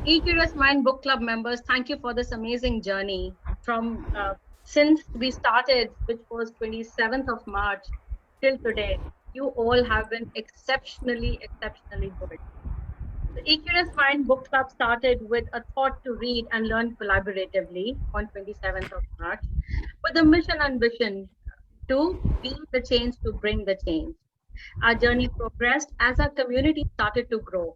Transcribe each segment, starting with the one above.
E-Curious Mind Book Club members, thank you for this amazing journey. From since we started, which was 27th of March, till today, you all have been exceptionally good. The E-Curious Mind Book Club started with a thought to read and learn collaboratively on 27th of March, with a mission and vision to be the change to bring the change. Our journey progressed as our community started to grow.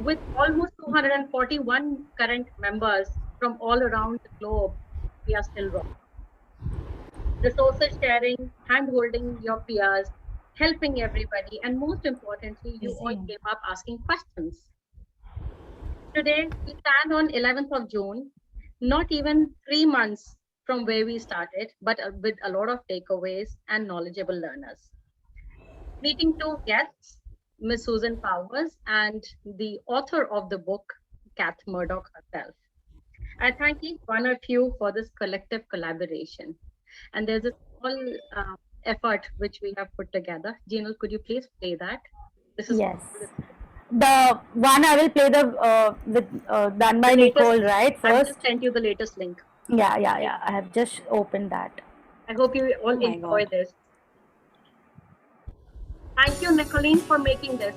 With almost 241 current members from all around the globe, we are still rocking. Resources sharing, hand holding your peers, helping everybody, and most importantly, you all came up asking questions. Today, we stand on 11th of June, not even 3 months from where we started, but with a lot of takeaways and knowledgeable learners. Meeting two guests, Miss Susan Powers and the author of the book, Kath Murdoch herself. I thank each one of you for this collective collaboration. And there's a small effort which we have put together. Jinal, could you please play that? This is Yes. The one I will play with done the by latest. Nicole, right? I've First. just sent you the latest link. Yeah. I have just opened that. I hope you all Oh my enjoy God. this. Thank you, Nicolene, for making this.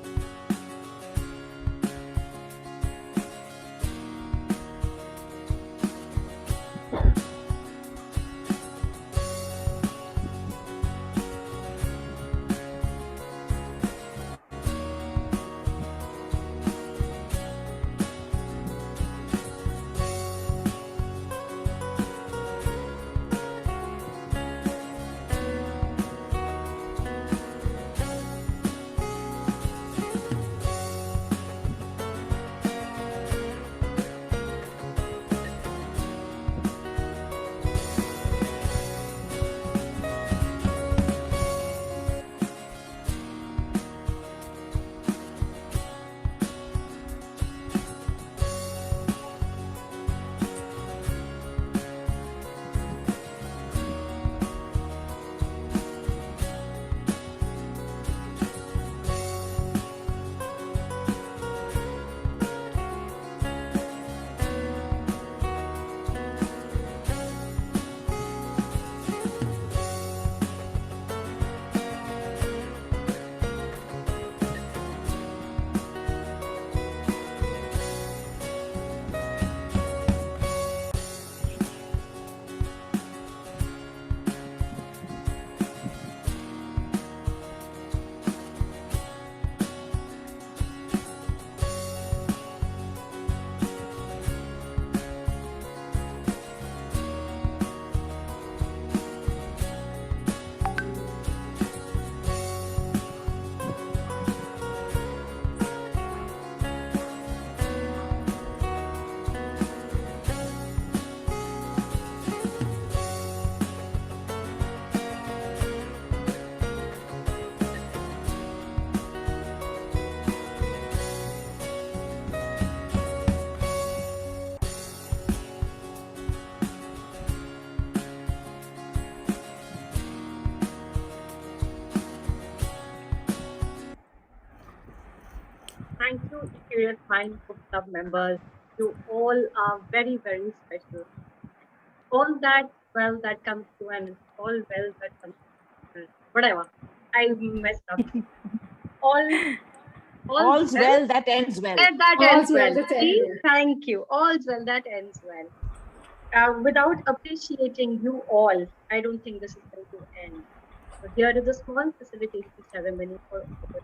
Thank you, Curious Mind Book Club members. You all are very special. All that well that comes to an end. All well that comes to an end. Whatever. I messed up. All's well that ends well. And that All's ends well well. that ends See, well. thank you. All's well that ends well. Without appreciating you all, I don't think this is going to end. So here is a small facilitation ceremony for all.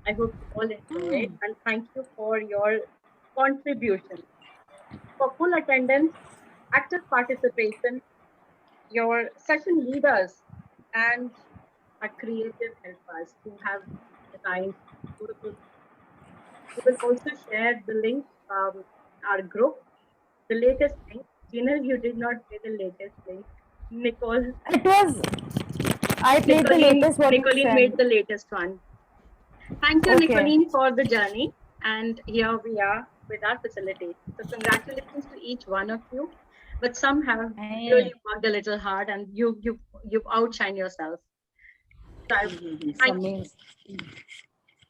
I hope you all enjoy it, and thank you for your contribution. For full attendance, active participation, your session leaders, and our creative helpers who have designed beautiful. We will also share the link, our group, the latest link. Gina, you did not play the latest link. Nicole, It was. I played the latest what you Nicolene made sent. the latest one. Thank you, Okay. Nicolene, for the journey. And here we are with our facilitation. So congratulations to each one of you. But some have really worked a little hard, and you've outshined yourselves. So thank you.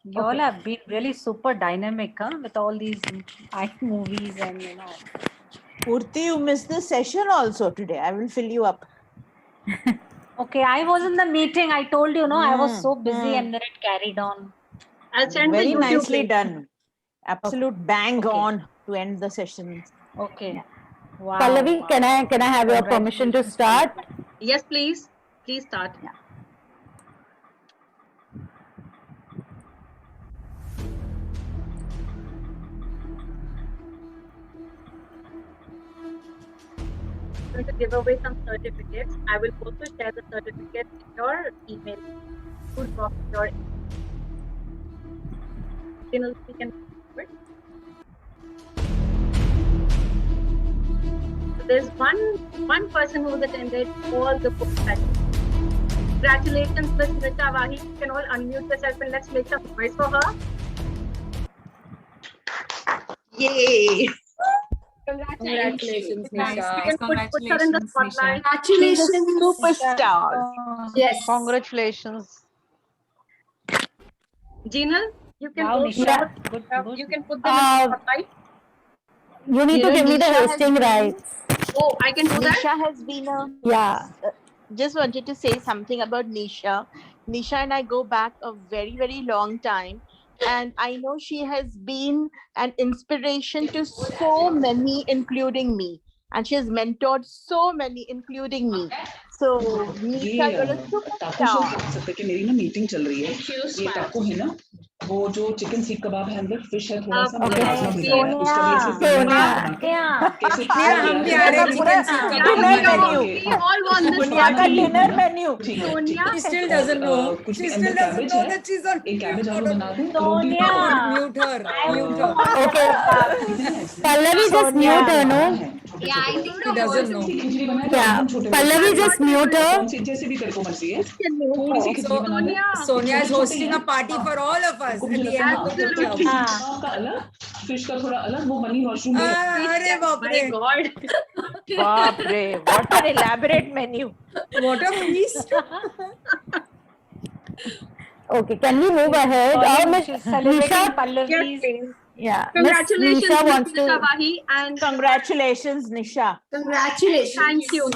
You all have been really super dynamic, huh? With all these movies and Purti, you missed the session also today. I will fill you up. Okay, I was in the meeting. I told you, no, I was so busy and then it carried on. I'll send the Very YouTube nicely link. done. Absolute bang Okay. on to end the session. Okay. Wow. Pallavi, can I have your permission to start? Yes, please. Please start. I'm going to give away some certificates. I will also share the certificates in your email. Good box your email. We can. So there's one person who's attended all the book sessions. Congratulations, Ms. Smita Wahi. You can all unmute yourself and let's make some noise for her. Yay! Congratulations, Nisha. You can put her in the spotlight. Congratulations, superstar. Yes. Congratulations. Jinal, you can Wow, also Nisha. put, Good. you can put them in the spotlight. You need to give me the hosting rights. Oh, I can do that. Nisha has been a. Yeah. Just wanted to say something about Nisha. Nisha and I go back a very, very long time. And I know she has been an inspiration to so many, including me. And she has mentored so many, including me. So, Nisha, you're a superstar. सकते कि मेरी ना meeting चल रही है ये टाको है ना वो जो चिकन सीख कबाब है अंदर फिश है थोड़ा सा Okay. राजमा भिगोया है उसका भी ऐसे कैसे हम भी आ रहे हैं chicken tikka Dinner kebab. menu. We all want this दुनिया का party. dinner menu. ठीक है Sonia, She still doesn't know. कुछ She भी still अंदर doesn't cabbage know है that she's on एक कैबेज आलू बना दे Sonia. Mute her. Mute her. Okay. Pallavi, just mute her, no? She doesn't know. खिचड़ी बनाए Yeah. Pallavi, just mute her. कौन सी जैसे भी तेरे को मर्जी है थोड़ी सी खिचड़ी बना दे Sonia is hosting a party for all of us at the end of the book club. कबाब का अलग फिश का थोड़ा अलग वो मनी वॉशरूम में अरे बाप my रे. God. Baap re, what an elaborate menu. What a feast. Okay, can we move ahead? She's celebrating Nisha, Pallavi's. yeah. Miss Congratulations, Nisha Ms. wants Smita to. Wahi, and Congratulations, Nisha. Congratulations. thank you.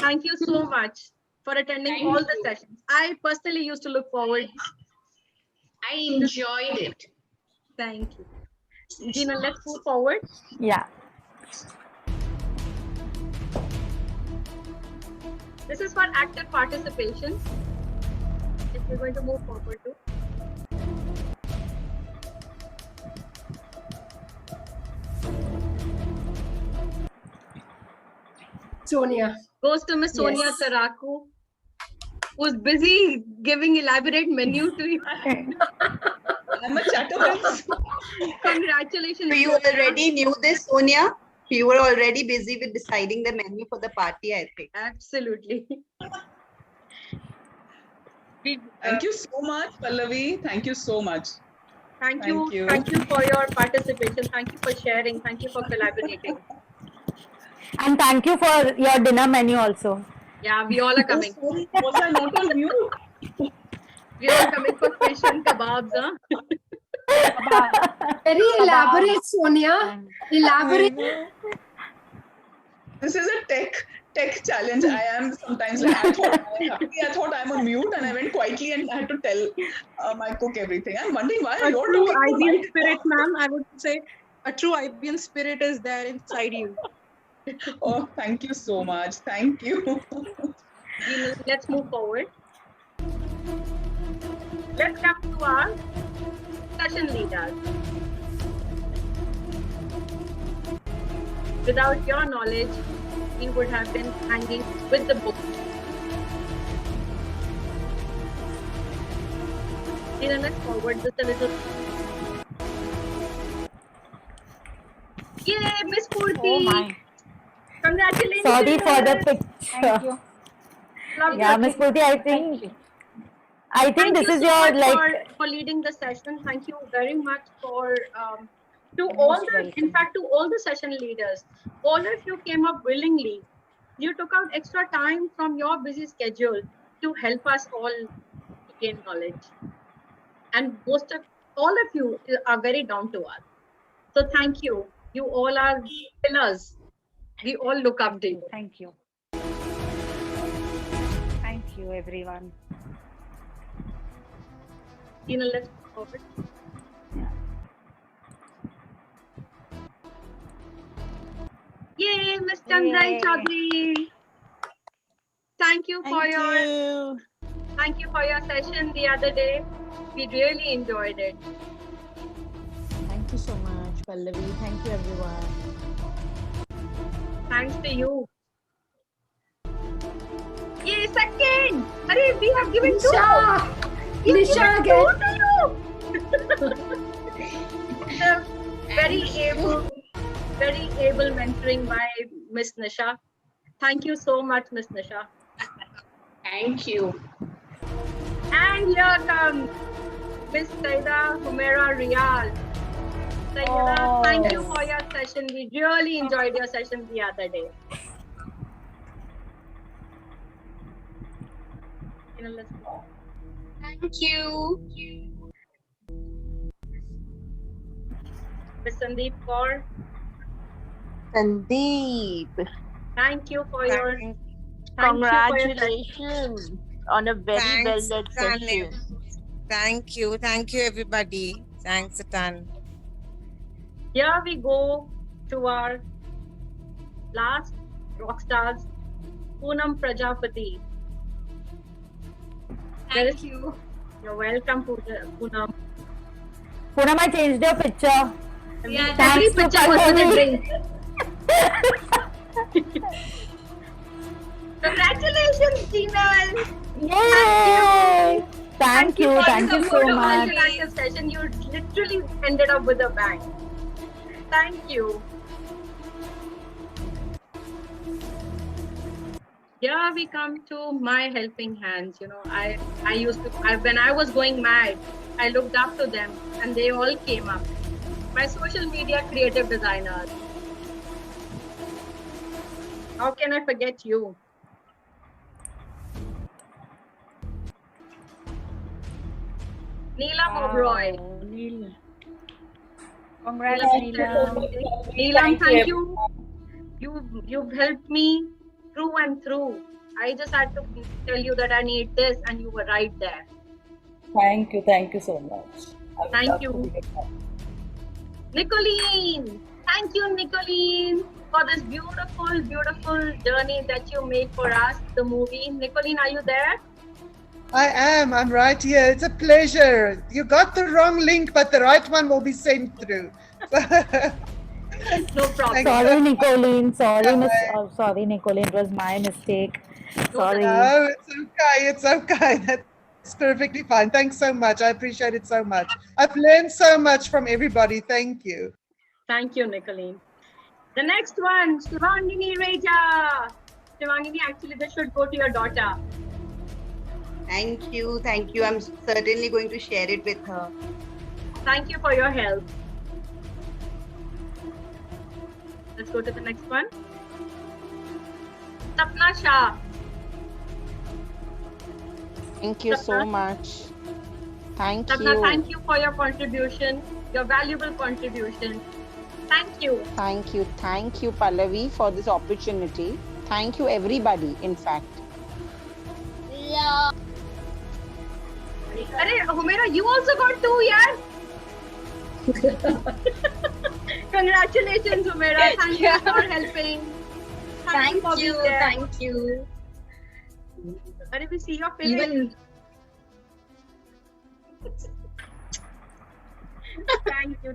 Thank you so much for attending all the sessions. I personally used to look forward. I enjoyed it. Thank you. Gina, let's move forward. Yeah. This is for active participation. If we're going to move forward to. Sonia. Goes to Miss Sonia Yes. Saraku, who's busy giving elaborate menu to you. I'm a chatterbox Congratulations. So you Sonia. already knew this, Sonia? You were already busy with deciding the menu for the party, I think. Absolutely. We, Thank you so much, Pallavi. Thank you so much. Thank you. Thank you. Thank you for your participation. Thank you for sharing. Thank you for collaborating. And thank you for your dinner menu also. Yeah, we all are coming. Sorry, was I not on mute? We are all coming for fish and kebabs, huh? Very elaborate, Sonia. Elaborate. This is a tech challenge. I am sometimes like I thought I'm on mute and I went quietly and I had to tell my cook everything. I'm wondering why A you're true talking to IBM my- spirit, ma'am. I would say a true IBM spirit is there inside you. Oh, thank you so much. Thank you. Let's move forward. Let's come to our session leaders. Without your knowledge, we would have been hanging with the book. Let's forward this a little. Yay, Miss Purti! Oh my. Congratulations! Sorry for the picture. Thank you. Love Yeah, your Miss picture. Purti, I think Thank this you is so your much like. for leading the session. Thank you very much for to all the in fact to all the session leaders. All of you came up willingly. You took out extra time from your busy schedule to help us all to gain knowledge. and all of you are very down to earth. So thank you. You all are pillars. We all look up to you. Thank you. Thank you, everyone. Tina, let's go forward. Yay, Ms. Chandrai Yay. Chaudhary. Thank you for Thank you. your session the other day. We really enjoyed it. Thank you so much, Pallavi. Thank you, everyone. Thanks to you. Yay, second! Arey, we have given two. Nisha Two to you. Very able mentoring by Miss Nisha. Thank you so much, Miss Nisha. Thank you. And here comes Miss Saida Humaira Riyal. Saida, thank you for your session. We really enjoyed your session the other day. Let's go. Thank you. Miss Sandeep Kaur, Sandeep, thank you for your congratulations on a very Thanks, well-led Tanim. session. Thank you everybody. Thanks a ton. Here we go to our last rock stars, Poonam Prajapati. Thank you. You're welcome, Poonam. Poonam, I changed your picture. Yeah, Every Thanks to picture was with a Pallavi. drink. Congratulations, Jinal. Yay! Thank you for so the photo much. interactive session. You literally ended up with a bang. Thank you. Here we come to my helping hands. You know, I when I was going mad, I looked up to them and they all came up. My social media creative designers. How can I forget you? Neelam Oberoi. Neil. Congrats, Neelam. Neelam, thank you. You've helped me through and through. I just had to tell you that I need this, and you were right there. Thank you so much. I would Thank love to you. be with you. Nicolene, thank you, Nicolene, for this beautiful, beautiful journey that you made for us, the movie. Nicolene, are you there? I am. I'm right here. It's a pleasure. You got the wrong link, but the right one will be sent through. No problem. Sorry, Nicolene. Sorry, Nicolene. It was my mistake. Sorry. No, it's okay. It's okay. That's perfectly fine. Thanks so much. I appreciate it so much. I've learned so much from everybody. Thank you. Thank you, Nicolene. The next one, Shivangini Reja. Shivangini, actually, this should go to your daughter. Thank you. Thank you. I'm certainly going to share it with her. Thank you for your help. Let's go to the next one. Sapna Shah. Thank you so much. Thank Sapna, you. thank you for your contribution, your valuable contribution. Thank you. Thank you. Thank you, Pallavi, for this opportunity. Thank you, everybody, in fact. Arey, Humaira, you also got 2, yeah? Congratulations, Humaira. Thank you for helping. Thank for you. being there. Thank you. Arey, we see your feelings. Thank you,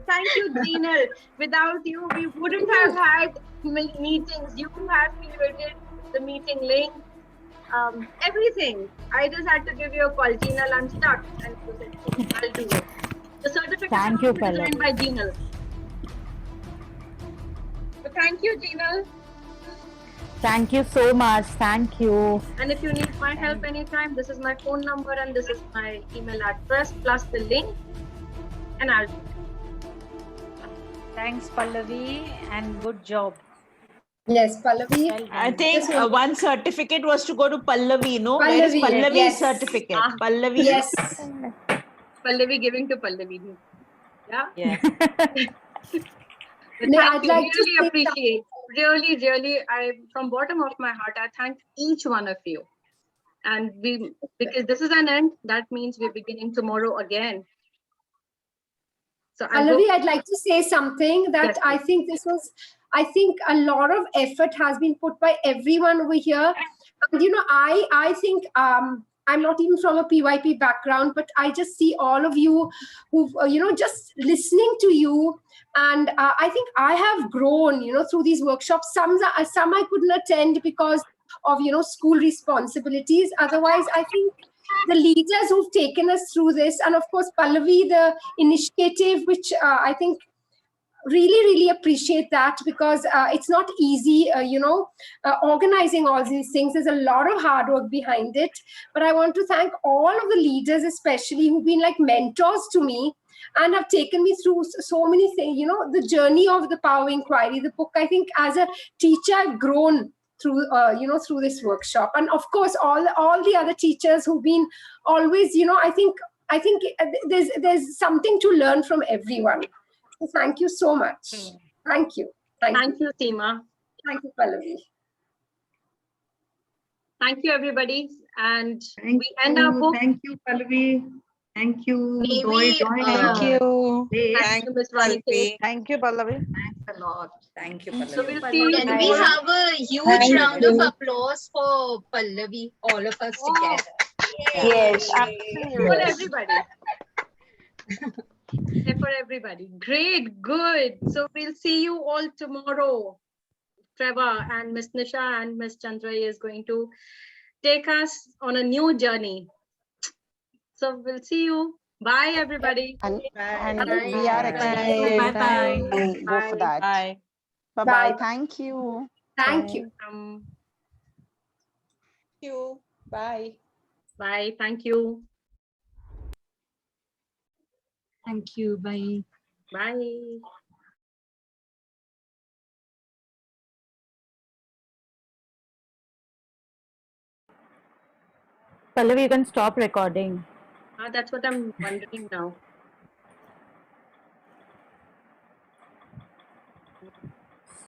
Jinal. Without you, we wouldn't have had meetings. You have created the meeting link, everything. I just had to give you a call. Jinal, I'm stuck, and you said, "Okay, I'll do it." The certificate Thank you, was designed Pallavi. by Jinal. So thank you, Jinal. Thank you so much. Thank you. And if you need my help anytime, this is my phone number and this is my email address plus the link, and I'll do it. Thanks, Pallavi, and good job. Yes, Pallavi. Well done. I think one certificate was to go to Pallavi, no? Where is Pallavi, Pallavi's yes. certificate? Ah, Pallavi. Yes. Pallavi giving to Pallavi. Yeah. Yeah. But No, thank I'd you. like to Really say appreciate. Really, I from bottom of my heart, I thank each one of you. And because this is an end, that means we're beginning tomorrow again. So I hope. Pallavi, I'd like to say something that Yes, I think I think a lot of effort has been put by everyone over here. And, I think, I'm not even from a PYP background, but I just see all of you who've, just listening to you. And I think I have grown, through these workshops. Some I couldn't attend because of, school responsibilities. Otherwise, I think the leaders who've taken us through this, and of course, Pallavi, the initiative, which I think really appreciate that, because it's not easy, organizing all these things. There's a lot of hard work behind it. But I want to thank all of the leaders, especially who've been like mentors to me and have taken me through so many things, the journey of the Power Inquiry, the book. I think as a teacher, I've grown through through this workshop. And of course, all the other teachers who've been always, I think there's something to learn from everyone. So thank you so much. Thank you. Thank you, Seema. Thank you, Pallavi. Thank you, everybody. And we end our book. Thank you, Pallavi. Thank you. May Roy, we, join Thank us. you. Late. Thank you, Ms. Ranike. Thank you, Pallavi. Thanks a lot. Thank you, So Pallavi. we'll see you Can we tomorrow. have a huge Thank round you. of applause for Pallavi, all of us together? Yes, For absolutely. everybody. For everybody. Great, good. So we'll see you all tomorrow. Trevor and Miss Nisha and Miss Chandra is going to take us on a new journey. So we'll see you. Bye, everybody. And Bye. we are excited Bye. to go for that. Bye. Bye-bye. Bye. Thank you. Thank you. Um, Thank you. Bye. bye. Thank you. Thank you. Bye. Bye. Pallavi, you can stop recording. That's what I'm wondering now.